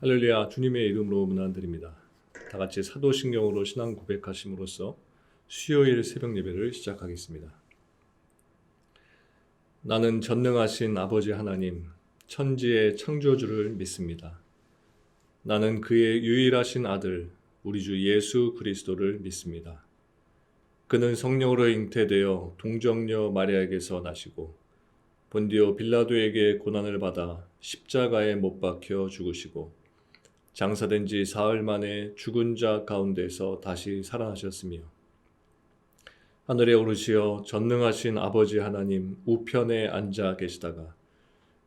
할렐루야, 주님의 이름으로 문안드립니다. 다 같이 사도신경으로 신앙 고백하심으로써 수요일 새벽 예배를 시작하겠습니다. 나는 전능하신 아버지 하나님, 천지의 창조주를 믿습니다. 나는 그의 유일하신 아들, 우리 주 예수 그리스도를 믿습니다. 그는 성령으로 잉태되어 동정녀 마리아에게서 나시고 본디오 빌라도에게 고난을 받아 십자가에 못 박혀 죽으시고 장사된 지 사흘 만에 죽은 자 가운데서 다시 살아나셨으며 하늘에 오르시어 전능하신 아버지 하나님 우편에 앉아 계시다가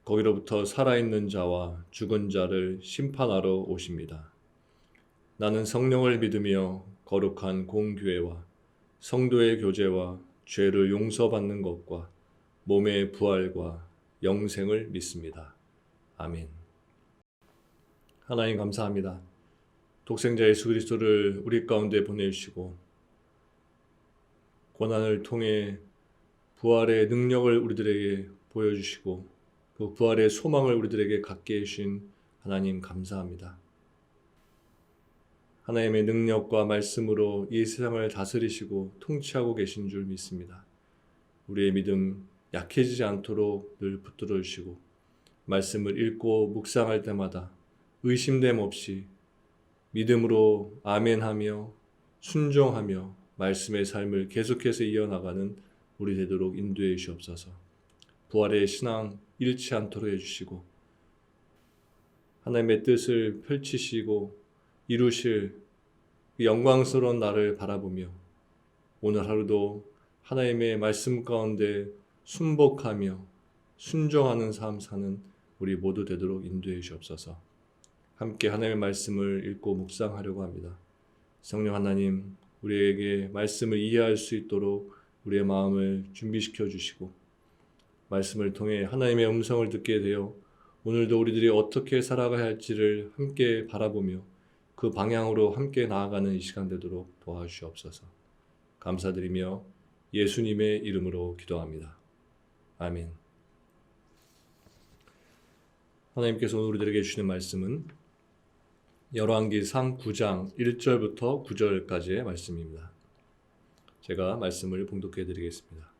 거기로부터 살아있는 자와 죽은 자를 심판하러 오십니다. 나는 성령을 믿으며 거룩한 공교회와 성도의 교제와 죄를 용서받는 것과 몸의 부활과 영생을 믿습니다. 아멘. 하나님 감사합니다. 독생자 예수 그리스도를 우리 가운데 보내주시고 고난을 통해 부활의 능력을 우리들에게 보여주시고 그 부활의 소망을 우리들에게 갖게 해주신 하나님 감사합니다. 하나님의 능력과 말씀으로 이 세상을 다스리시고 통치하고 계신 줄 믿습니다. 우리의 믿음 약해지지 않도록 늘 붙들어 주시고 말씀을 읽고 묵상할 때마다 의심됨 없이 믿음으로 아멘하며 순종하며 말씀의 삶을 계속해서 이어나가는 우리 되도록 인도해 주시옵소서. 부활의 신앙 잃지 않도록 해주시고 하나님의 뜻을 펼치시고 이루실 그 영광스러운 나를 바라보며 오늘 하루도 하나님의 말씀 가운데 순복하며 순종하는 삶 사는 우리 모두 되도록 인도해 주시옵소서. 함께 하나님의 말씀을 읽고 묵상하려고 합니다. 성령 하나님, 우리에게 말씀을 이해할 수 있도록 우리의 마음을 준비시켜 주시고 말씀을 통해 하나님의 음성을 듣게 되어 오늘도 우리들이 어떻게 살아가야 할지를 함께 바라보며 그 방향으로 함께 나아가는 이 시간 되도록 도와주시옵소서. 감사드리며 예수님의 이름으로 기도합니다. 아멘. 하나님께서 오늘 우리들에게 주시는 말씀은 열왕기상 9장 1절부터 9절까지의 말씀입니다. 제가 말씀을 봉독해 드리겠습니다.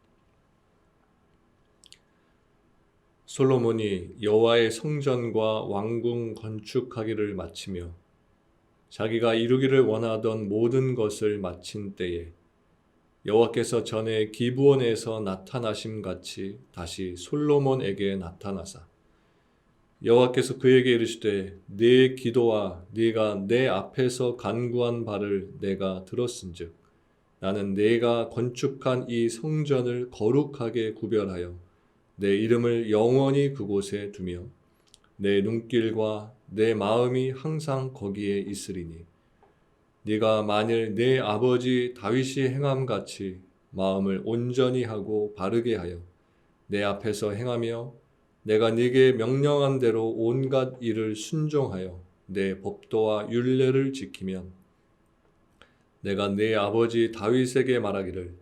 솔로몬이 여호와의 성전과 왕궁 건축하기를 마치며 자기가 이루기를 원하던 모든 것을 마친 때에 여호와께서 전에 기브온에서 나타나심 같이 다시 솔로몬에게 나타나사 여호와께서 그에게 이르시되 네 기도와 네가 내 앞에서 간구한 바를 내가 들었은즉 나는 네가 건축한 이 성전을 거룩하게 구별하여 내 이름을 영원히 그곳에 두며 내 눈길과 내 마음이 항상 거기에 있으리니 네가 만일 내 아버지 다윗이 행함같이 마음을 온전히 하고 바르게 하여 내 앞에서 행하며 내가 네게 명령한 대로 온갖 일을 순종하여 내 법도와 율례를 지키면 내가 네 아버지 다윗에게 말하기를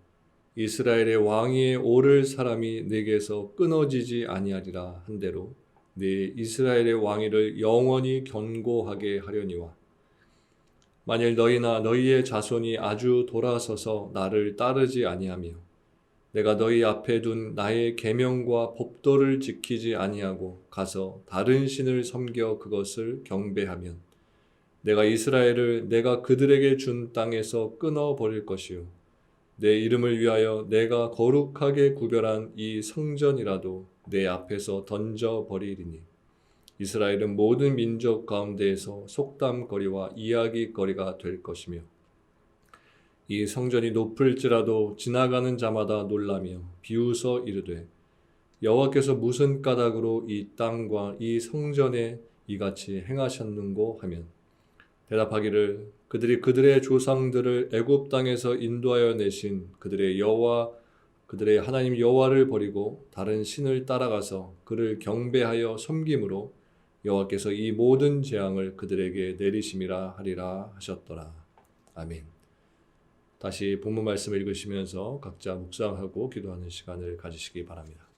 이스라엘의 왕위에 오를 사람이 네게서 끊어지지 아니하리라 한대로 네 이스라엘의 왕위를 영원히 견고하게 하려니와 만일 너희나 너희의 자손이 아주 돌아서서 나를 따르지 아니하며 내가 너희 앞에 둔 나의 계명과 법도를 지키지 아니하고 가서 다른 신을 섬겨 그것을 경배하면 내가 이스라엘을 내가 그들에게 준 땅에서 끊어버릴 것이요 내 이름을 위하여 내가 거룩하게 구별한 이 성전이라도 내 앞에서 던져버리리니 이스라엘은 모든 민족 가운데에서 속담거리와 이야기거리가 될 것이며 이 성전이 높을지라도 지나가는 자마다 놀라며 비웃어 이르되 여호와께서 무슨 까닭으로 이 땅과 이 성전에 이같이 행하셨는고 하면 대답하기를 그들이 그들의 조상들을 애굽 땅에서 인도하여 내신 그들의 하나님 여호와를 버리고 다른 신을 따라가서 그를 경배하여 섬김으로 여호와께서 이 모든 재앙을 그들에게 내리심이라 하리라 하셨더라. 아멘. 다시 본문 말씀을 읽으시면서 각자 묵상하고 기도하는 시간을 가지시기 바랍니다.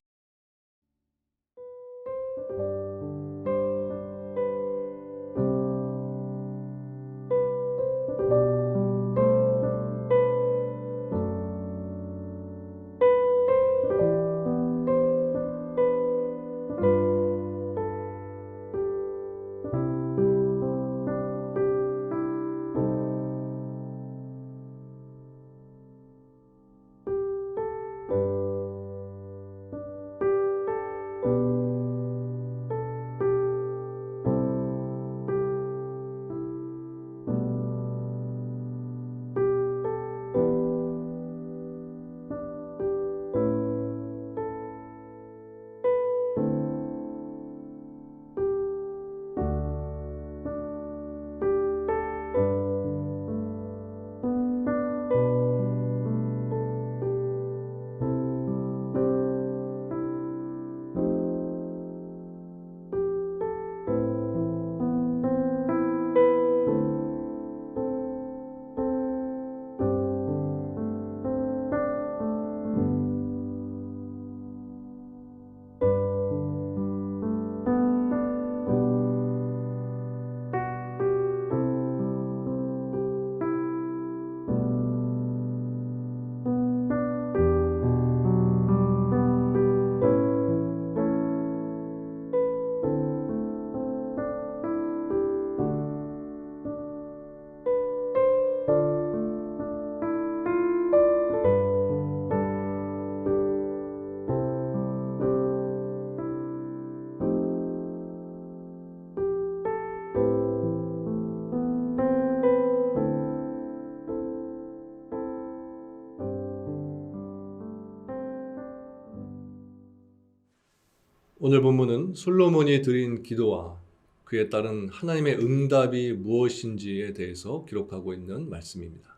오늘 본문은 솔로몬이 드린 기도와 그에 따른 하나님의 응답이 무엇인지에 대해서 기록하고 있는 말씀입니다.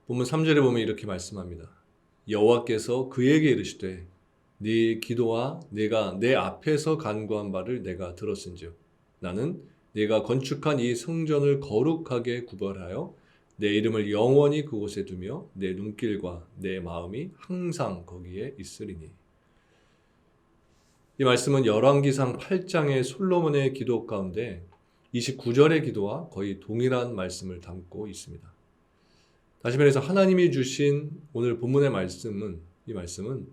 본문 3절에 보면 이렇게 말씀합니다. 여호와께서 그에게 이르시되 네 기도와 네가 내 앞에서 간구한 바를 내가 들었은즉 나는 네가 건축한 이 성전을 거룩하게 구별하여 내 이름을 영원히 그곳에 두며 내 눈길과 내 마음이 항상 거기에 있으리니. 이 말씀은 열왕기상 8장의 솔로몬의 기도 가운데 29절의 기도와 거의 동일한 말씀을 담고 있습니다. 다시 말해서 하나님이 주신 오늘 본문의 이 말씀은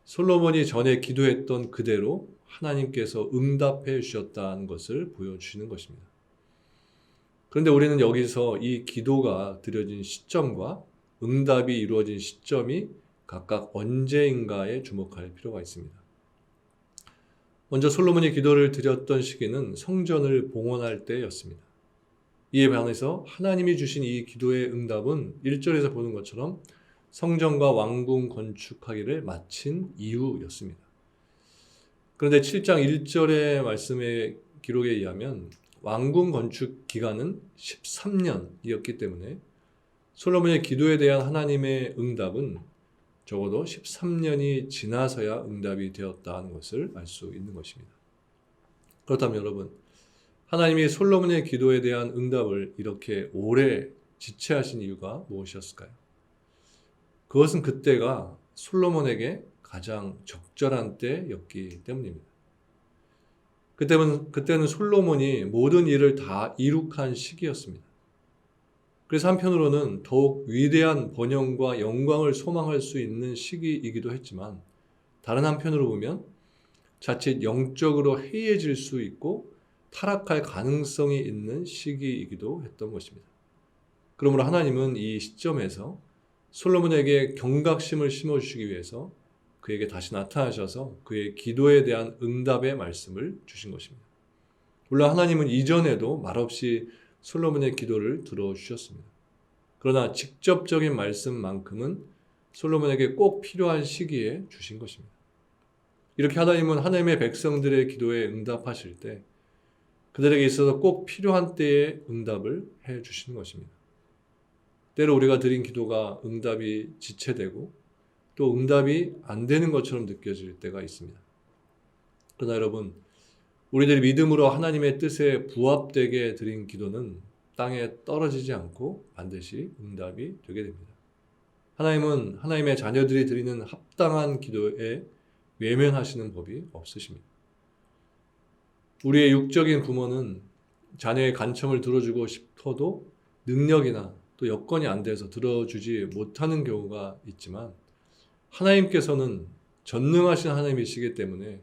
솔로몬이 전에 기도했던 그대로 하나님께서 응답해 주셨다는 것을 보여주시는 것입니다. 그런데 우리는 여기서 이 기도가 드려진 시점과 응답이 이루어진 시점이 각각 언제인가에 주목할 필요가 있습니다. 먼저 솔로몬이 기도를 드렸던 시기는 성전을 봉헌할 때였습니다. 이에 반해서 하나님이 주신 이 기도의 응답은 1절에서 보는 것처럼 성전과 왕궁 건축하기를 마친 이후였습니다. 그런데 7장 1절의 말씀의 기록에 의하면 왕궁 건축 기간은 13년이었기 때문에 솔로몬의 기도에 대한 하나님의 응답은 적어도 13년이 지나서야 응답이 되었다는 것을 알 수 있는 것입니다. 그렇다면 여러분, 하나님이 솔로몬의 기도에 대한 응답을 이렇게 오래 지체하신 이유가 무엇이었을까요? 그것은 그때가 솔로몬에게 가장 적절한 때였기 때문입니다. 그때는 솔로몬이 모든 일을 다 이룩한 시기였습니다. 그래서 한편으로는 더욱 위대한 번영과 영광을 소망할 수 있는 시기이기도 했지만 다른 한편으로 보면 자칫 영적으로 해이해질 수 있고 타락할 가능성이 있는 시기이기도 했던 것입니다. 그러므로 하나님은 이 시점에서 솔로몬에게 경각심을 심어주시기 위해서 그에게 다시 나타나셔서 그의 기도에 대한 응답의 말씀을 주신 것입니다. 물론 하나님은 이전에도 말없이 솔로몬의 기도를 들어주셨습니다. 그러나 직접적인 말씀만큼은 솔로몬에게 꼭 필요한 시기에 주신 것입니다. 이렇게 하나님은 하나님의 백성들의 기도에 응답하실 때 그들에게 있어서 꼭 필요한 때에 응답을 해 주시는 것입니다. 때로 우리가 드린 기도가 응답이 지체되고 또 응답이 안 되는 것처럼 느껴질 때가 있습니다. 그러나 여러분, 우리들이 믿음으로 하나님의 뜻에 부합되게 드린 기도는 땅에 떨어지지 않고 반드시 응답이 되게 됩니다. 하나님은 하나님의 자녀들이 드리는 합당한 기도에 외면하시는 법이 없으십니다. 우리의 육적인 부모는 자녀의 간청을 들어주고 싶어도 능력이나 또 여건이 안 돼서 들어주지 못하는 경우가 있지만 하나님께서는 전능하신 하나님이시기 때문에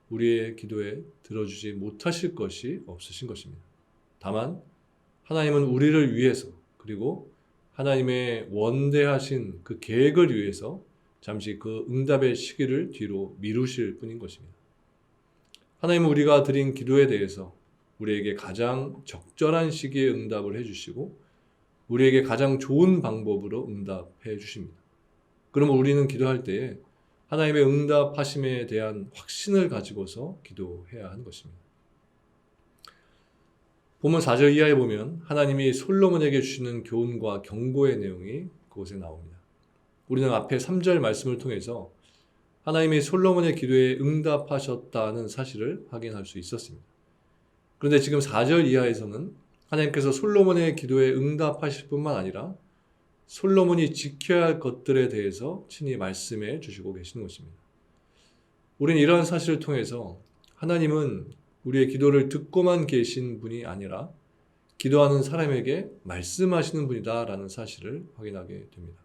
우리의 기도에 들어주지 못하실 것이 없으신 것입니다. 다만 하나님은 우리를 위해서 그리고 하나님의 원대하신 그 계획을 위해서 잠시 그 응답의 시기를 뒤로 미루실 뿐인 것입니다. 하나님은 우리가 드린 기도에 대해서 우리에게 가장 적절한 시기에 응답을 해주시고 우리에게 가장 좋은 방법으로 응답해 주십니다. 그러면 우리는 기도할 때에 하나님의 응답하심에 대한 확신을 가지고서 기도해야 하는 것입니다. 본문 4절 이하에 보면 하나님이 솔로몬에게 주시는 교훈과 경고의 내용이 그곳에 나옵니다. 우리는 앞에 3절 말씀을 통해서 하나님이 솔로몬의 기도에 응답하셨다는 사실을 확인할 수 있었습니다. 그런데 지금 4절 이하에서는 하나님께서 솔로몬의 기도에 응답하실 뿐만 아니라 솔로몬이 지켜야 할 것들에 대해서 친히 말씀해 주시고 계시는 것입니다. 우리는 이러한 사실을 통해서 하나님은 우리의 기도를 듣고만 계신 분이 아니라 기도하는 사람에게 말씀하시는 분이다라는 사실을 확인하게 됩니다.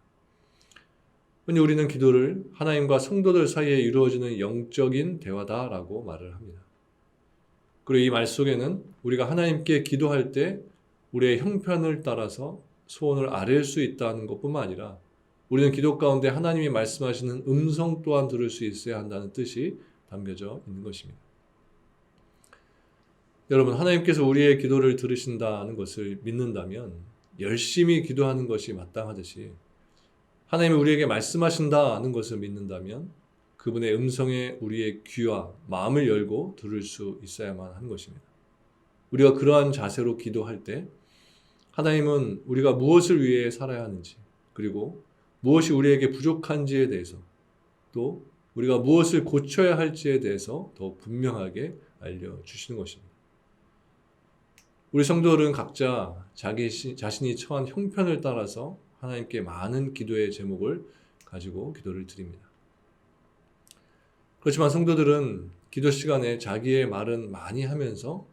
흔히 우리는 기도를 하나님과 성도들 사이에 이루어지는 영적인 대화다라고 말을 합니다. 그리고 이 말 속에는 우리가 하나님께 기도할 때 우리의 형편을 따라서 소원을 아뢰 수 있다는 것뿐만 아니라 우리는 기도 가운데 하나님이 말씀하시는 음성 또한 들을 수 있어야 한다는 뜻이 담겨져 있는 것입니다. 여러분, 하나님께서 우리의 기도를 들으신다는 것을 믿는다면 열심히 기도하는 것이 마땅하듯이 하나님이 우리에게 말씀하신다는 것을 믿는다면 그분의 음성에 우리의 귀와 마음을 열고 들을 수 있어야만 하는 것입니다. 우리가 그러한 자세로 기도할 때 하나님은 우리가 무엇을 위해 살아야 하는지, 그리고 무엇이 우리에게 부족한지에 대해서, 또 우리가 무엇을 고쳐야 할지에 대해서 더 분명하게 알려주시는 것입니다. 우리 성도들은 각자 자신이 처한 형편을 따라서 하나님께 많은 기도의 제목을 가지고 기도를 드립니다. 그렇지만 성도들은 기도 시간에 자기의 말은 많이 하면서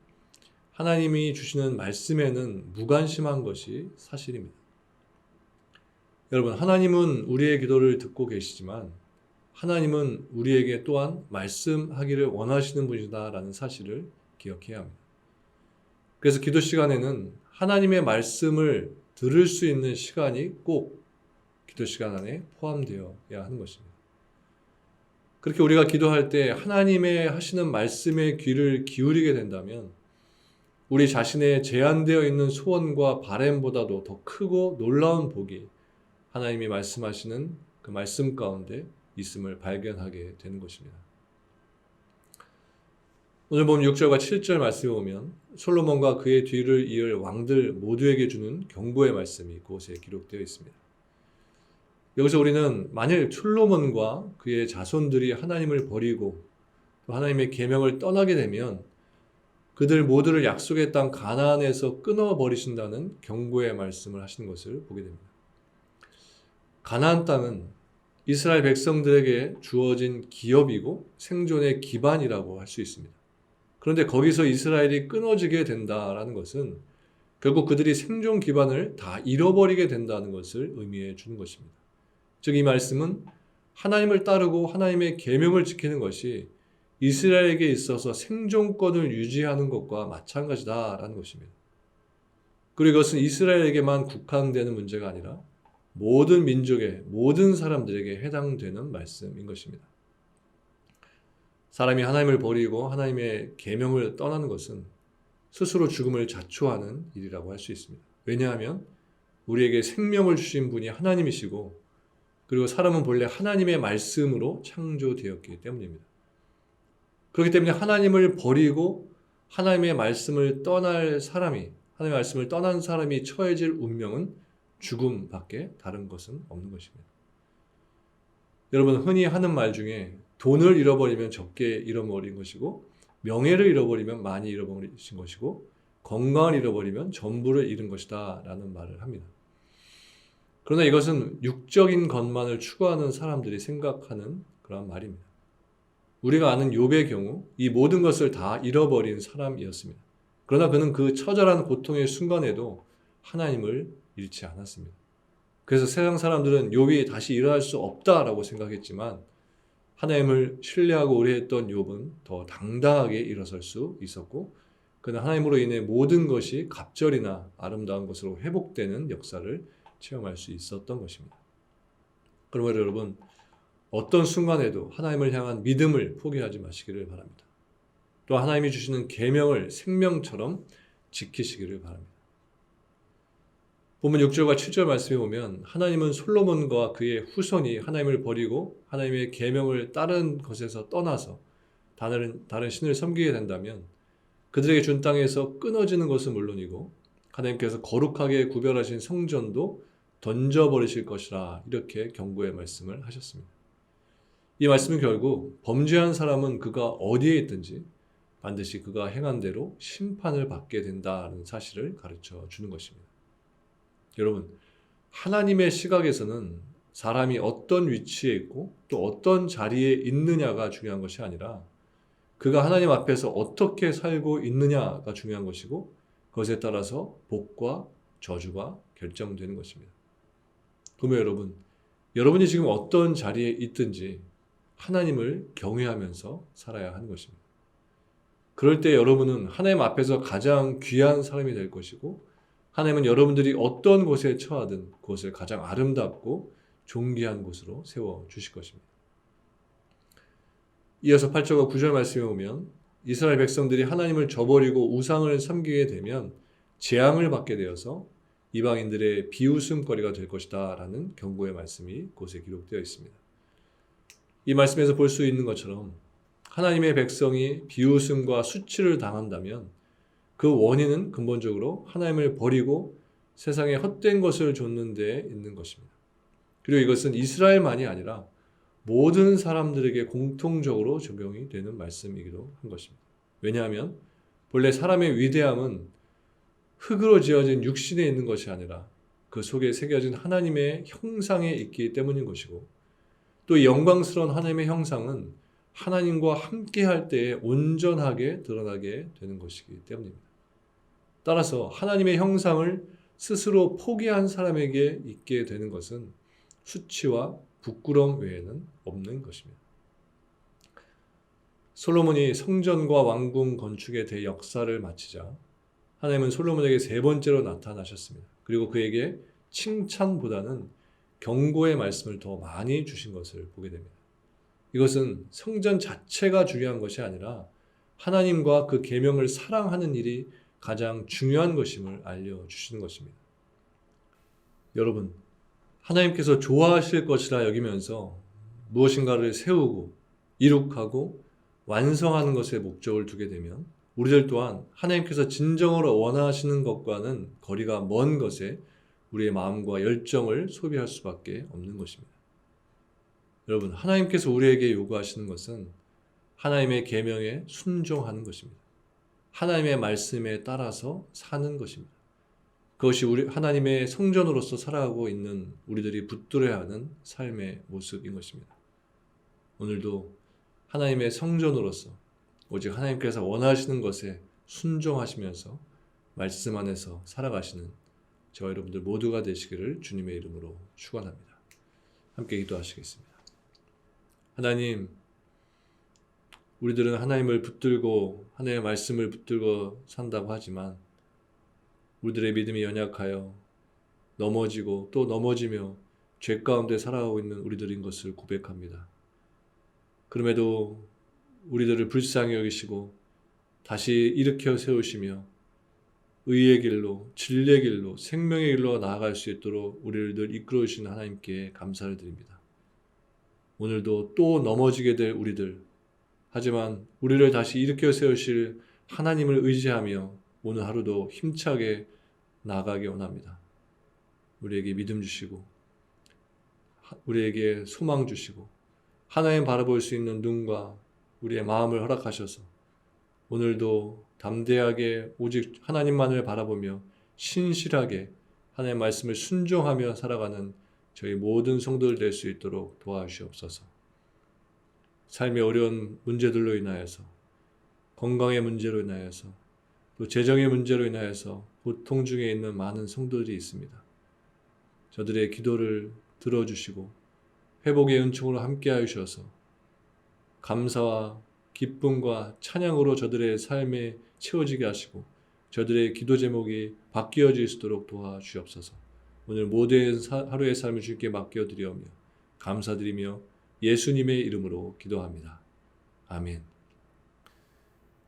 하나님이 주시는 말씀에는 무관심한 것이 사실입니다. 여러분, 하나님은 우리의 기도를 듣고 계시지만 하나님은 우리에게 또한 말씀하기를 원하시는 분이다라는 사실을 기억해야 합니다. 그래서 기도 시간에는 하나님의 말씀을 들을 수 있는 시간이 꼭 기도 시간 안에 포함되어야 하는 것입니다. 그렇게 우리가 기도할 때 하나님의 하시는 말씀에 귀를 기울이게 된다면 우리 자신의 제한되어 있는 소원과 바램보다도 더 크고 놀라운 복이 하나님이 말씀하시는 그 말씀 가운데 있음을 발견하게 되는 것입니다. 오늘 보면 6절과 7절 말씀에 보면 솔로몬과 그의 뒤를 이을 왕들 모두에게 주는 경고의 말씀이 그곳에 기록되어 있습니다. 여기서 우리는 만일 솔로몬과 그의 자손들이 하나님을 버리고 또 하나님의 계명을 떠나게 되면 그들 모두를 약속의 땅 가나안에서 끊어버리신다는 경고의 말씀을 하시는 것을 보게 됩니다. 가나안 땅은 이스라엘 백성들에게 주어진 기업이고 생존의 기반이라고 할 수 있습니다. 그런데 거기서 이스라엘이 끊어지게 된다라는 것은 결국 그들이 생존 기반을 다 잃어버리게 된다는 것을 의미해 주는 것입니다. 즉 이 말씀은 하나님을 따르고 하나님의 계명을 지키는 것이 이스라엘에게 있어서 생존권을 유지하는 것과 마찬가지다라는 것입니다. 그리고 이것은 이스라엘에게만 국한되는 문제가 아니라 모든 민족의 모든 사람들에게 해당되는 말씀인 것입니다. 사람이 하나님을 버리고 하나님의 계명을 떠나는 것은 스스로 죽음을 자초하는 일이라고 할 수 있습니다. 왜냐하면 우리에게 생명을 주신 분이 하나님이시고 그리고 사람은 본래 하나님의 말씀으로 창조되었기 때문입니다. 그렇기 때문에 하나님을 버리고 하나님의 말씀을 떠난 사람이 처해질 운명은 죽음밖에 다른 것은 없는 것입니다. 여러분, 흔히 하는 말 중에 돈을 잃어버리면 적게 잃어버린 것이고 명예를 잃어버리면 많이 잃어버리신 것이고 건강을 잃어버리면 전부를 잃은 것이다 라는 말을 합니다. 그러나 이것은 육적인 것만을 추구하는 사람들이 생각하는 그런 말입니다. 우리가 아는 욥의 경우 이 모든 것을 다 잃어버린 사람이었습니다. 그러나 그는 그 처절한 고통의 순간에도 하나님을 잃지 않았습니다. 그래서 세상 사람들은 욥이 다시 일어날 수 없다라고 생각했지만 하나님을 신뢰하고 의뢰했던 욥은 더 당당하게 일어설 수 있었고 그는 하나님으로 인해 모든 것이 갑절이나 아름다운 것으로 회복되는 역사를 체험할 수 있었던 것입니다. 그러므로 여러분, 어떤 순간에도 하나님을 향한 믿음을 포기하지 마시기를 바랍니다. 또 하나님이 주시는 계명을 생명처럼 지키시기를 바랍니다. 본문 6절과 7절 말씀에 보면 하나님은 솔로몬과 그의 후손이 하나님을 버리고 하나님의 계명을 다른 것에서 떠나서 다른 신을 섬기게 된다면 그들에게 준 땅에서 끊어지는 것은 물론이고 하나님께서 거룩하게 구별하신 성전도 던져버리실 것이라 이렇게 경고의 말씀을 하셨습니다. 이 말씀은 결국 범죄한 사람은 그가 어디에 있든지 반드시 그가 행한 대로 심판을 받게 된다는 사실을 가르쳐 주는 것입니다. 여러분, 하나님의 시각에서는 사람이 어떤 위치에 있고 또 어떤 자리에 있느냐가 중요한 것이 아니라 그가 하나님 앞에서 어떻게 살고 있느냐가 중요한 것이고 그것에 따라서 복과 저주가 결정되는 것입니다. 그러면 여러분이 지금 어떤 자리에 있든지 하나님을 경외하면서 살아야 하는 것입니다. 그럴 때 여러분은 하나님 앞에서 가장 귀한 사람이 될 것이고 하나님은 여러분들이 어떤 곳에 처하든 그것을 가장 아름답고 존귀한 곳으로 세워주실 것입니다. 이어서 8절과 9절 말씀에 보면 이스라엘 백성들이 하나님을 저버리고 우상을 섬기게 되면 재앙을 받게 되어서 이방인들의 비웃음거리가 될 것이다 라는 경고의 말씀이 곳에 기록되어 있습니다. 이 말씀에서 볼 수 있는 것처럼 하나님의 백성이 비웃음과 수치를 당한다면 그 원인은 근본적으로 하나님을 버리고 세상에 헛된 것을 좇는 데 있는 것입니다. 그리고 이것은 이스라엘만이 아니라 모든 사람들에게 공통적으로 적용이 되는 말씀이기도 한 것입니다. 왜냐하면 본래 사람의 위대함은 흙으로 지어진 육신에 있는 것이 아니라 그 속에 새겨진 하나님의 형상에 있기 때문인 것이고, 또 영광스러운 하나님의 형상은 하나님과 함께 할 때에 온전하게 드러나게 되는 것이기 때문입니다. 따라서 하나님의 형상을 스스로 포기한 사람에게 있게 되는 것은 수치와 부끄러움 외에는 없는 것입니다. 솔로몬이 성전과 왕궁 건축의 대역사를 마치자 하나님은 솔로몬에게 세 번째로 나타나셨습니다. 그리고 그에게 칭찬보다는 경고의 말씀을 더 많이 주신 것을 보게 됩니다. 이것은 성전 자체가 중요한 것이 아니라 하나님과 그 계명을 사랑하는 일이 가장 중요한 것임을 알려주시는 것입니다. 여러분, 하나님께서 좋아하실 것이라 여기면서 무엇인가를 세우고 이룩하고 완성하는 것에 목적을 두게 되면 우리들 또한 하나님께서 진정으로 원하시는 것과는 거리가 먼 것에 우리의 마음과 열정을 소비할 수밖에 없는 것입니다. 여러분, 하나님께서 우리에게 요구하시는 것은 하나님의 계명에 순종하는 것입니다. 하나님의 말씀에 따라서 사는 것입니다. 그것이 우리 하나님의 성전으로서 살아가고 있는 우리들이 붙들어야 하는 삶의 모습인 것입니다. 오늘도 하나님의 성전으로서 오직 하나님께서 원하시는 것에 순종하시면서 말씀 안에서 살아가시는 저와 여러분들 모두가 되시기를 주님의 이름으로 축원합니다. 함께 기도하시겠습니다. 하나님, 우리들은 하나님을 붙들고 하나님의 말씀을 붙들고 산다고 하지만 우리들의 믿음이 연약하여 넘어지고 또 넘어지며 죄 가운데 살아가고 있는 우리들인 것을 고백합니다. 그럼에도 우리들을 불쌍히 여기시고 다시 일으켜 세우시며 의의 길로, 진리의 길로, 생명의 길로 나아갈 수 있도록 우리를 늘 이끌어 주시는 하나님께 감사를 드립니다. 오늘도 또 넘어지게 될 우리들, 하지만 우리를 다시 일으켜 세우실 하나님을 의지하며 오늘 하루도 힘차게 나아가기 원합니다. 우리에게 믿음 주시고 우리에게 소망 주시고 하나님 바라볼 수 있는 눈과 우리의 마음을 허락하셔서 오늘도 담대하게 오직 하나님만을 바라보며 신실하게 하나님의 말씀을 순종하며 살아가는 저희 모든 성도들 될 수 있도록 도와주시옵소서. 삶의 어려운 문제들로 인하여서, 건강의 문제로 인하여서, 또 재정의 문제로 인하여서 고통 중에 있는 많은 성도들이 있습니다. 저들의 기도를 들어주시고 회복의 은총으로 함께하여 주셔서 감사와 기쁨과 찬양으로 저들의 삶에 채워지게 하시고 저들의 기도 제목이 바뀌어질 수 있도록 도와주옵소서. 오늘 모든 하루의 삶을 주님께 맡겨드리오며 감사드리며 예수님의 이름으로 기도합니다. 아멘.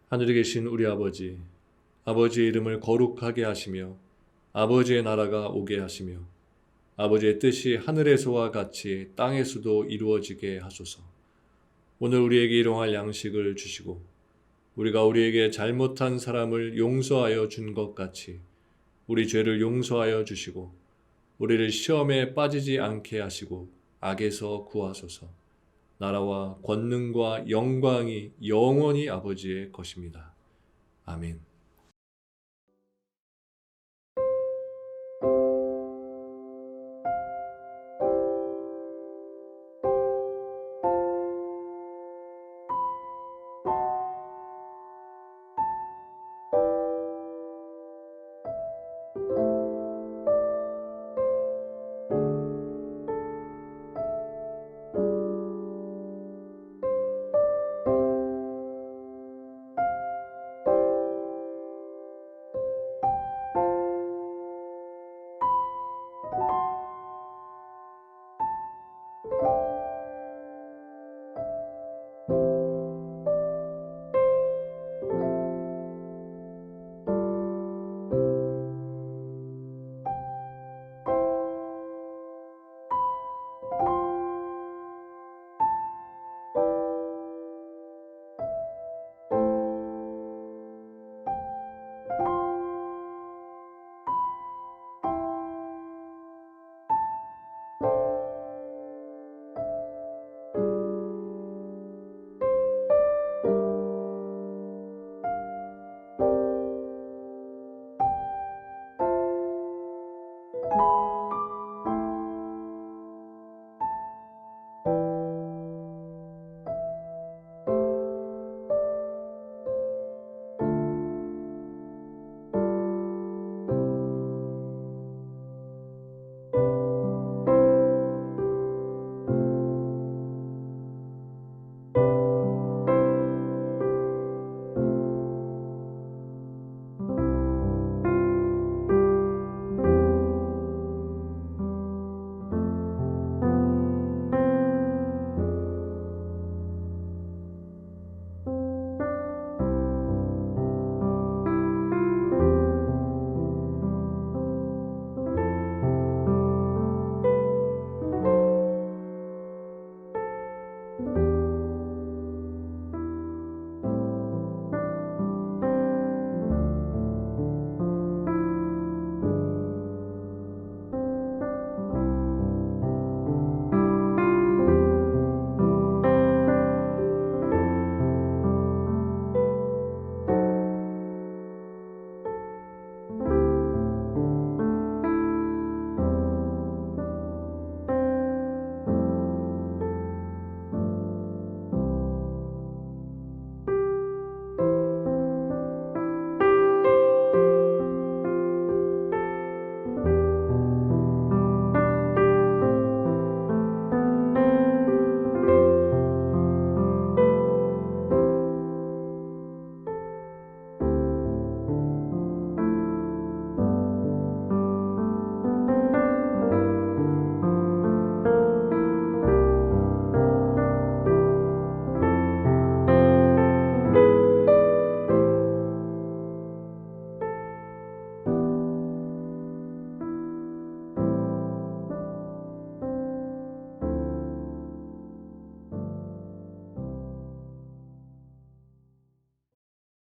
하늘에 계신 우리 아버지, 아버지의 이름을 거룩하게 하시며 아버지의 나라가 오게 하시며 아버지의 뜻이 하늘에서와 같이 땅에서도 이루어지게 하소서. 오늘 우리에게 일용할 양식을 주시고 우리가 우리에게 잘못한 사람을 용서하여 준 것 같이 우리 죄를 용서하여 주시고 우리를 시험에 빠지지 않게 하시고 악에서 구하소서. 나라와 권능과 영광이 영원히 아버지의 것입니다. 아멘.